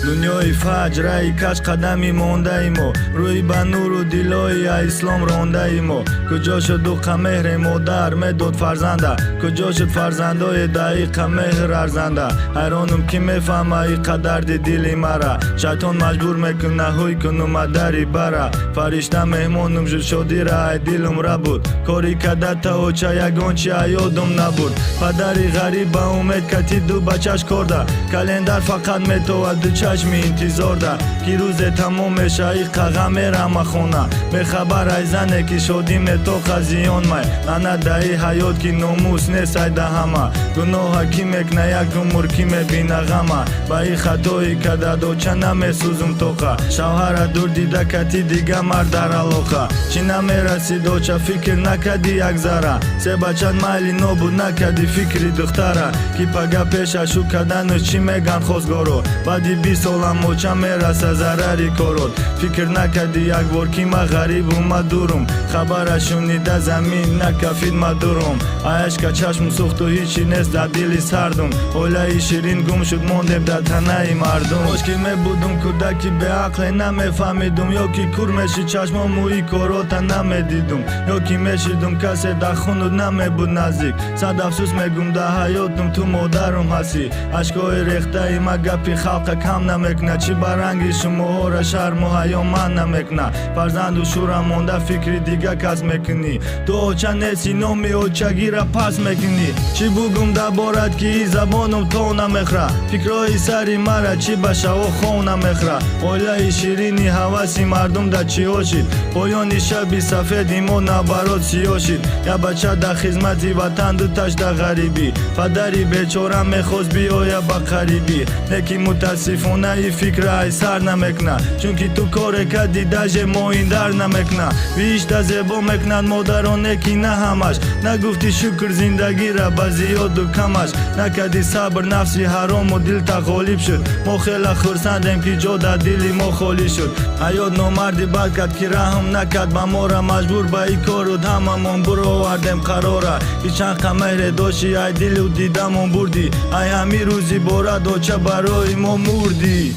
دنیای فجر ای کج قدمی مانده ایمو روی به نور و دیلای اسلام رانده ایمو کجا شد و مهر مادر مداد فرزنده کجا شد فرزندای دقیق مهر ارزنده حیرانم کی میفهمه ای قدر دلی مرا شیطان مجبور میکنه هوی کنم دری برا فرشته مهمانم شد شدی را دلم را بود کاری کده تا چه یگان چه یادم نبود پدری غریب به امید کتی دو بچش کرده کلندر فقط میتواد دو چشمی انتظار ده کی روز تمام میشه ای قغم میرم خونه به خبر ای زنه که شدیم تو خزیان می نه دهی حیات کی ناموس نیست ای ده همه گناه کی میکنه یک عمر کی میبینه غمه با ای خطایی کده دو چه نمیسوزم توقع شوهر دور دیده کتی دیگه مرد در علاقه چی نمیرسید و چه فکر نکدی یک ذره سه بچه مایلی نبود نکدی فکری دختره کی پگه پیششو کدن چی میگن خوزگارو بعدی 20 سالم و چه میرسه ضرری کارود فکر نکدی یک بار کی ما غریب اومد دورم خبرشونیده زمین نکفید مدورم آیش که چشم سوخت و هیچی نیست در دلی سردم اولای شیرین گم شد موندم در تنه مردم آش که می بودم کودکی به عقل نمیفهمیدم یا کی کور میشی چشم موی کاروتا نمیدیدم یا کی میشیدم کسی در خونود نمی بود نزدیک صد افسوس میگم در حیاتم تو مادرم هستی اشکای ریخته ای ما گپی خلق کم نمیکنه چی برنگی شما را شرم و حیا من نمیکنه فرزند و شورم مونده فکری دیگه کس میکنی تو چه نیستی نومی و چه گیره پس میکنی چی بگم در بارد که ای زبانم تو نمیخره فکرهای سری مرا چی بشه و خون نمیخره اولای شیرینی حواسی مردم در چی هاشید پایانی شبی سفیدی ما نبرات سیاه شید یا بچه در خدمتی وطن دو تش در غریبی پدری بیچاره میخواست بیایه با قریبی نکی متاسفانه ای فکر ای سر نمیکنه چون که تو کار کدی دژ ما این در نمیکنه بیشتر زیبا میکنن مادران نکی نه همش نگفتی شکر زندگی را با زیاد و کمش نکدی صبر نفسی حرام و دل تا غالب شد ما خیلی خرسندیم که جا در دلی ما خالی شد حیات نامردی بد کرد که رحم نکد با ما را مجبور به ای کار و هممون برو آوردیم قراره ای چند قمهر داشتی ای دل و دیدمون بردی ای همی روزی بارد و چه برای ما مردی